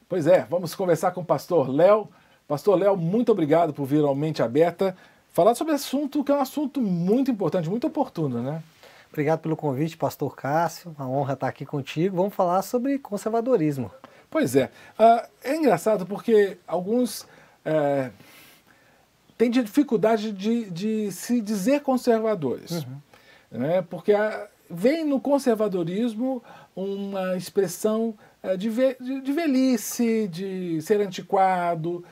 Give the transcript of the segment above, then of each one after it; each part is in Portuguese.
Pois é, vamos conversar com o pastor Léo. Pastor Léo, muito obrigado por vir ao Mente Aberta falar sobre esse assunto que é um assunto muito importante, muito oportuno, né? Obrigado pelo convite, pastor Cássio. Uma honra estar aqui contigo. Vamos falar sobre conservadorismo. Pois é. É engraçado porque alguns têm dificuldade de se dizer conservadores. Né? Porque vem no conservadorismo uma expressão de velhice, de ser antiquado.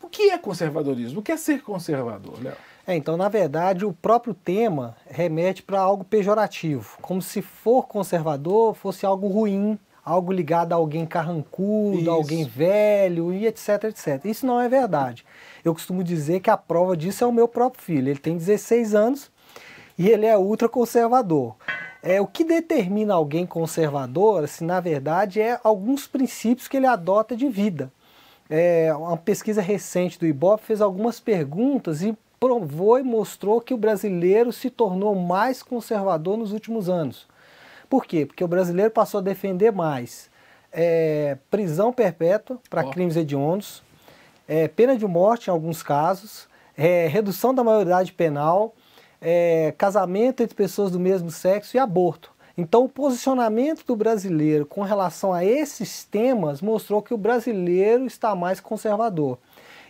O que é conservadorismo? O que é ser conservador, Léo? Então, na verdade, o próprio tema remete para algo pejorativo, como se for conservador fosse algo ruim, algo ligado a alguém carrancudo, a alguém velho e etc, etc. Isso não é verdade. Eu costumo dizer que a prova disso é o meu próprio filho. Ele tem 16 anos e ele é ultraconservador. O que determina alguém conservador, assim, na verdade, é alguns princípios que ele adota de vida. Uma pesquisa recente do Ibope fez algumas perguntas e provou e mostrou que o brasileiro se tornou mais conservador nos últimos anos. Por quê? Porque o brasileiro passou a defender mais prisão perpétua para crimes hediondos, pena de morte em alguns casos, redução da maioridade penal, casamento entre pessoas do mesmo sexo e aborto. Então o posicionamento do brasileiro com relação a esses temas mostrou que o brasileiro está mais conservador.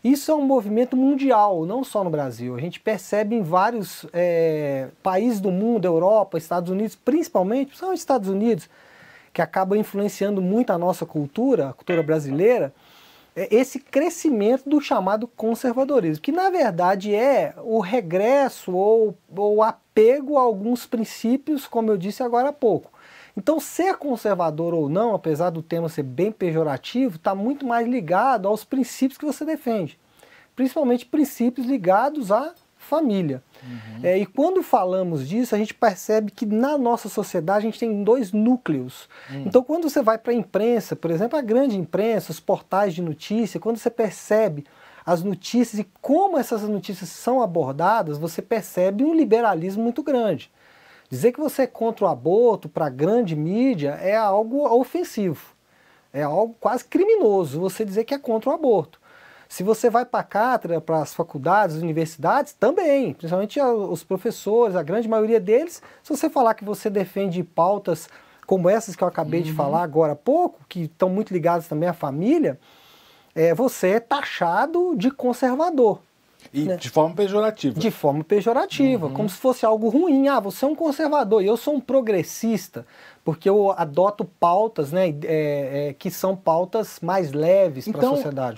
Isso é um movimento mundial, não só no Brasil. A gente percebe em vários países do mundo, Europa, Estados Unidos, principalmente Estados Unidos, que acabam influenciando muito a nossa cultura, a cultura brasileira, esse crescimento do chamado conservadorismo, que na verdade é o regresso ou o apego a alguns princípios, como eu disse agora há pouco. Então, ser conservador ou não, apesar do tema ser bem pejorativo, está muito mais ligado aos princípios que você defende. Principalmente princípios ligados à família. E quando falamos disso, a gente percebe que na nossa sociedade a gente tem dois núcleos. Então, quando você vai para a imprensa, por exemplo, a grande imprensa, os portais de notícia, quando você percebe as notícias e como essas notícias são abordadas, você percebe um liberalismo muito grande. Dizer que você é contra o aborto para a grande mídia é algo ofensivo, é algo quase criminoso você dizer que é contra o aborto. Se você vai para a cátedra, para as faculdades, as universidades, também, principalmente os professores, a grande maioria deles, se você falar que você defende pautas como essas que eu acabei de falar agora há pouco, que estão muito ligadas também à família, você é taxado de conservador. E de forma pejorativa. De forma pejorativa, como se fosse algo ruim. Ah, você é um conservador e eu sou um progressista, porque eu adoto pautas, né, que são pautas mais leves para a sociedade.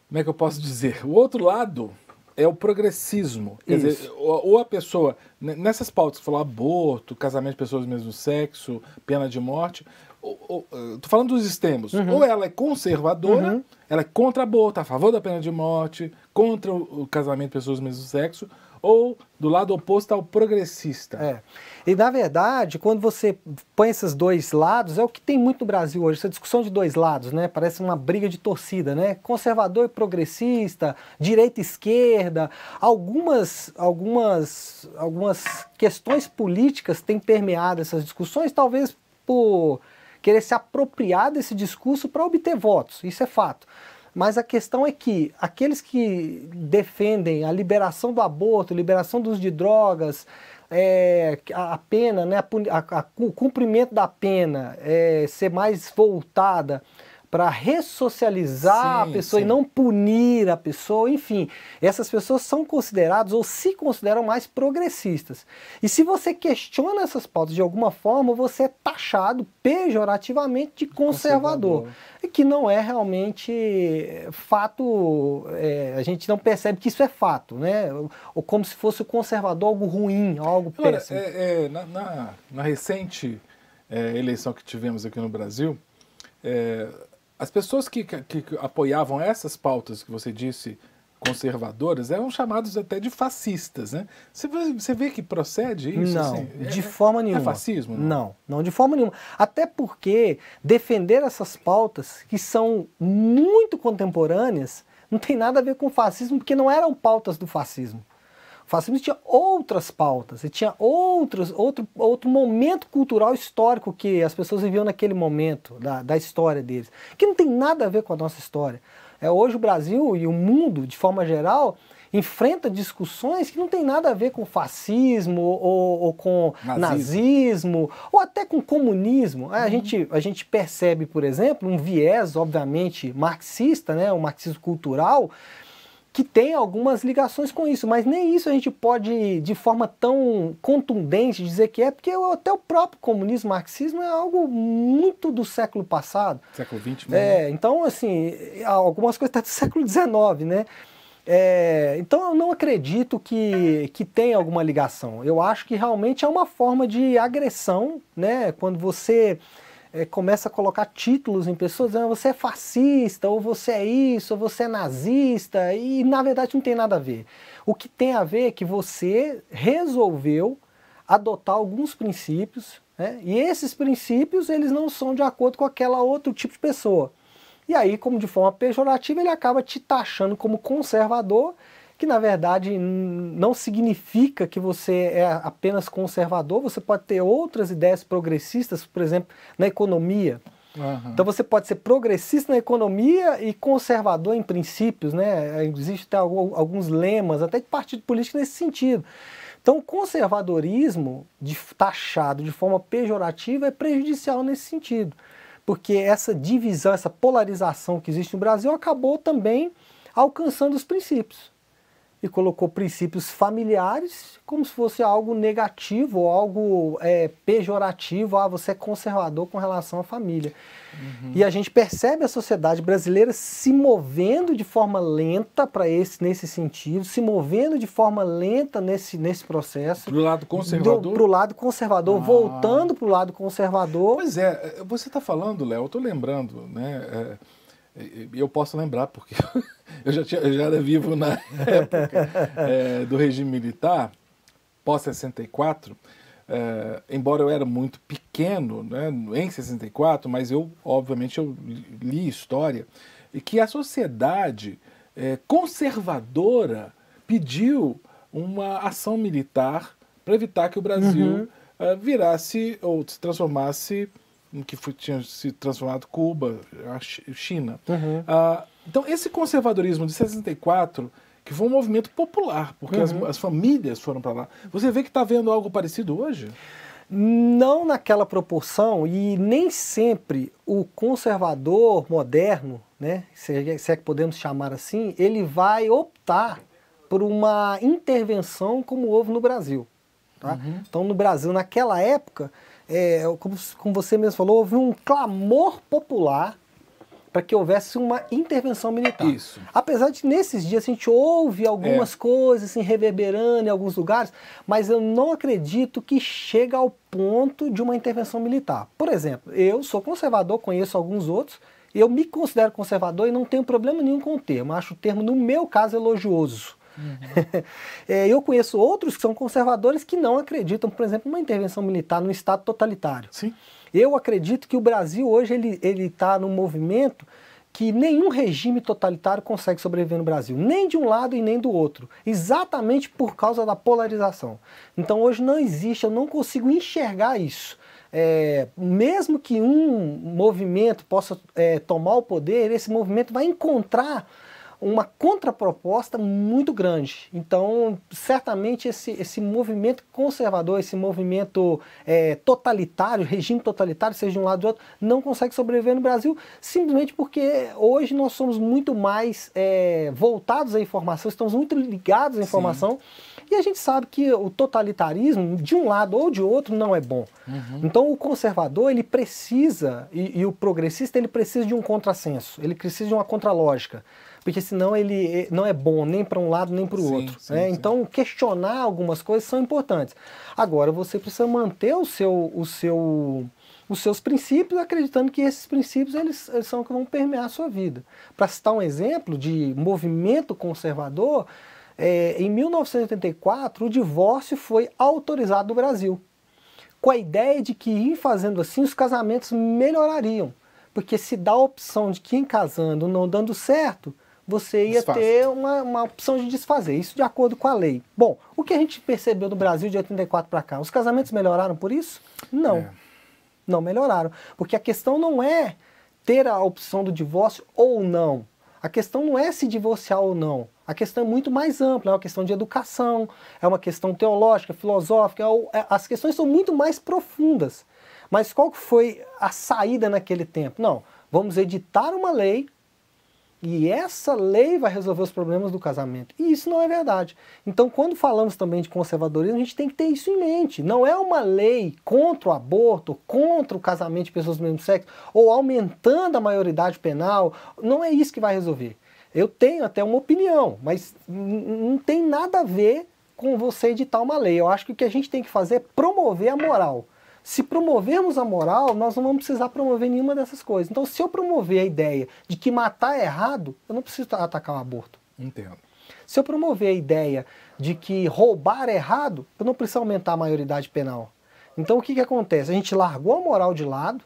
Como é que eu posso dizer? O outro lado é o progressismo. Quer dizer, ou a pessoa, nessas pautas que falou aborto, casamento de pessoas do mesmo sexo, pena de morte, estou falando dos extremos. Ou ela é conservadora, ela é contra aborto, a favor da pena de morte, contra o casamento de pessoas do mesmo sexo, ou do lado oposto ao progressista. E na verdade, quando você põe esses dois lados, é o que tem muito no Brasil hoje, essa discussão de dois lados, né? Parece uma briga de torcida, né? Conservador e progressista, direita e esquerda. Algumas questões políticas têm permeado essas discussões, talvez por querer se apropriar desse discurso para obter votos, isso é fato. Mas a questão é que aqueles que defendem a liberação do aborto, liberação do uso de drogas, a pena, né, o cumprimento da pena ser mais voltada para ressocializar a pessoa e não punir a pessoa, enfim, essas pessoas são consideradas ou se consideram mais progressistas. E se você questiona essas pautas de alguma forma, você é taxado pejorativamente de conservador. E que não é realmente fato, a gente não percebe que isso é fato, né? Ou como se fosse o conservador algo ruim, algo péssimo. Na recente eleição que tivemos aqui no Brasil, as pessoas que apoiavam essas pautas que você disse conservadoras eram chamados até de fascistas, né? Você vê que procede isso? Não, assim? de forma nenhuma. É fascismo? Não, de forma nenhuma. Até porque defender essas pautas, que são muito contemporâneas, não tem nada a ver com fascismo, porque não eram pautas do fascismo. O fascismo tinha outras pautas, e tinha outro momento cultural histórico que as pessoas viviam naquele momento da história deles, que não tem nada a ver com a nossa história. Hoje o Brasil e o mundo, de forma geral, enfrenta discussões que não tem nada a ver com fascismo ou com nazismo ou até com comunismo. A gente percebe, por exemplo, um viés, obviamente, marxista, né, um marxismo cultural, que tem algumas ligações com isso, mas nem isso a gente pode, de forma tão contundente, dizer que é, porque até o próprio comunismo, marxismo é algo muito do século passado. Século XX mesmo. Então, assim, algumas coisas estão do século XIX, né? Então eu não acredito que tenha alguma ligação. Eu acho que realmente é uma forma de agressão, né? Quando você começa a colocar títulos em pessoas dizendo você é fascista, ou você é isso, ou você é nazista, e na verdade não tem nada a ver. O que tem a ver é que você resolveu adotar alguns princípios, né? E esses princípios eles não são de acordo com aquela outro tipo de pessoa. E aí, como de forma pejorativa, ele acaba te taxando como conservador, que na verdade não significa que você é apenas conservador, você pode ter outras ideias progressistas, por exemplo, na economia. Uhum. Então você pode ser progressista na economia e conservador em princípios, né? Existem até alguns lemas, até de partido político nesse sentido. Então o conservadorismo, taxado de forma pejorativa, é prejudicial nesse sentido. Porque essa divisão, essa polarização que existe no Brasil acabou também alcançando os princípios. E colocou princípios familiares como se fosse algo negativo, ou algo pejorativo, você é conservador com relação à família. Uhum. E a gente percebe a sociedade brasileira se movendo de forma lenta para nesse sentido, se movendo de forma lenta nesse processo. Para o lado conservador? Para o lado conservador, voltando para o lado conservador. Pois é, você está falando, Léo, eu estou lembrando, né? Eu posso lembrar, porque eu já era vivo na época do regime militar, pós-64, embora eu era muito pequeno, né, em 64, mas obviamente, eu li história, e que a sociedade conservadora pediu uma ação militar para evitar que o Brasil virasse ou se transformasse que tinha se transformado Cuba, a China. Uhum. Então, esse conservadorismo de 64, que foi um movimento popular, porque as famílias foram para lá. Você vê que está vendo algo parecido hoje? Não naquela proporção, e nem sempre o conservador moderno, né, se é que podemos chamar assim, ele vai optar por uma intervenção como houve no Brasil. Tá? Então, no Brasil, naquela época, como você mesmo falou, houve um clamor popular para que houvesse uma intervenção militar. Isso. Apesar de nesses dias a gente ouve algumas coisas assim, reverberando em alguns lugares, mas eu não acredito que chega ao ponto de uma intervenção militar. Por exemplo, eu sou conservador, conheço alguns outros, eu me considero conservador e não tenho problema nenhum com o termo. Acho o termo, no meu caso, elogioso. Eu conheço outros que são conservadores que não acreditam, por exemplo, numa intervenção militar num Estado totalitário. Sim. Eu acredito que o Brasil hoje ele está num movimento que nenhum regime totalitário consegue sobreviver no Brasil, nem de um lado e nem do outro, exatamente por causa da polarização. Então hoje não existe, eu não consigo enxergar isso. Mesmo que um movimento possa tomar o poder, esse movimento vai encontrar uma contraproposta muito grande. Então, certamente esse movimento conservador, esse movimento totalitário, regime totalitário, seja de um lado ou do outro, não consegue sobreviver no Brasil, simplesmente porque hoje nós somos muito mais voltados à informação, estamos muito ligados à informação. Sim. E a gente sabe que o totalitarismo, de um lado ou de outro, não é bom. Então o conservador, ele precisa, e o progressista, ele precisa de um contrassenso, ele precisa de uma contralógica, porque senão ele não é bom nem para um lado nem para o outro. Sim, né? Então questionar algumas coisas são importantes. Agora você precisa manter os seus princípios, acreditando que esses princípios eles são que vão permear a sua vida. Para citar um exemplo de movimento conservador, em 1984 o divórcio foi autorizado no Brasil, com a ideia de que, em fazendo assim, os casamentos melhorariam. Porque se dá a opção de que, em casando, não dando certo, você ia ter uma opção de desfazer, isso de acordo com a lei. Bom, o que a gente percebeu no Brasil de 84 para cá? Os casamentos melhoraram por isso? Não, não melhoraram. Porque a questão não é ter a opção do divórcio ou não. A questão não é se divorciar ou não. A questão é muito mais ampla, é uma questão de educação, é uma questão teológica, filosófica, as questões são muito mais profundas. Mas qual foi a saída naquele tempo? Não, vamos editar uma lei e essa lei vai resolver os problemas do casamento. E isso não é verdade. Então, quando falamos também de conservadorismo, a gente tem que ter isso em mente. Não é uma lei contra o aborto, contra o casamento de pessoas do mesmo sexo, ou aumentando a maioridade penal. Não é isso que vai resolver. Eu tenho até uma opinião, mas não tem nada a ver com você editar uma lei. Eu acho que o que a gente tem que fazer é promover a moral. Se promovermos a moral, nós não vamos precisar promover nenhuma dessas coisas. Então, se eu promover a ideia de que matar é errado, eu não preciso atacar o aborto. Entendo. Se eu promover a ideia de que roubar é errado, eu não preciso aumentar a maioridade penal. Então, o que acontece? A gente largou a moral de lado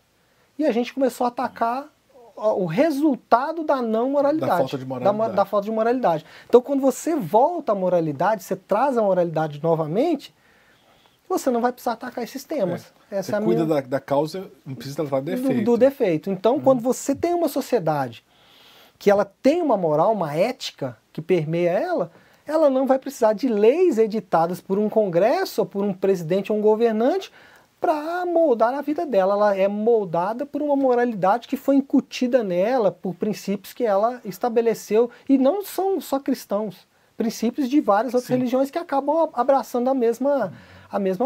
e a gente começou a atacar o resultado da não moralidade. Da falta de moralidade. Da falta de moralidade. Então, quando você volta à moralidade, você traz a moralidade novamente, você não vai precisar atacar esses temas. Você cuida da causa, não precisa tratar do defeito. Do defeito. Então, quando você tem uma sociedade que ela tem uma moral, uma ética que permeia ela não vai precisar de leis editadas por um congresso, ou por um presidente ou um governante para moldar a vida dela. Ela é moldada por uma moralidade que foi incutida nela, por princípios que ela estabeleceu, e não são só cristãos, princípios de várias outras religiões que acabam abraçando a mesma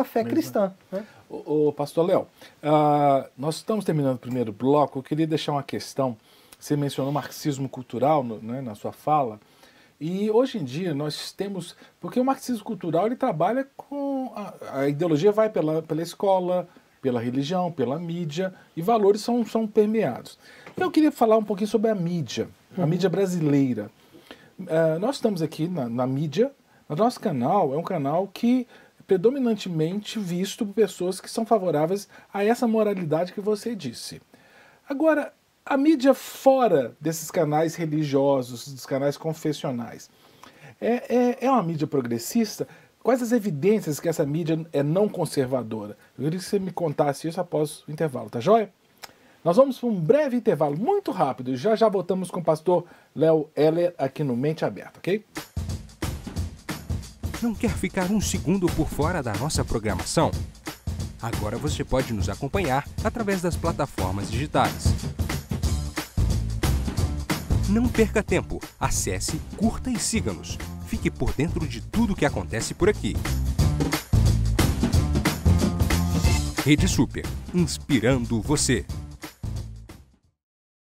fé cristã. Né? Ô, pastor Léo, nós estamos terminando o primeiro bloco. Eu queria deixar uma questão. Você mencionou marxismo cultural na sua fala. E hoje em dia nós temos... Porque o marxismo cultural ele trabalha com... A ideologia vai pela escola, pela religião, pela mídia, e valores são permeados. Eu queria falar um pouquinho sobre a mídia brasileira. Nós estamos aqui na mídia. O nosso canal é um canal que predominantemente visto por pessoas que são favoráveis a essa moralidade que você disse. Agora, a mídia fora desses canais religiosos, dos canais confessionais, é uma mídia progressista? Quais as evidências que essa mídia é não conservadora? Eu queria que você me contasse isso após o intervalo, tá joia? Nós vamos para um breve intervalo, muito rápido, e já voltamos com o pastor Léo Heller aqui no Mente Aberta, ok? Não quer ficar um segundo por fora da nossa programação? Agora você pode nos acompanhar através das plataformas digitais. Não perca tempo, acesse, curta e siga-nos. Fique por dentro de tudo o que acontece por aqui. Rede Super, inspirando você.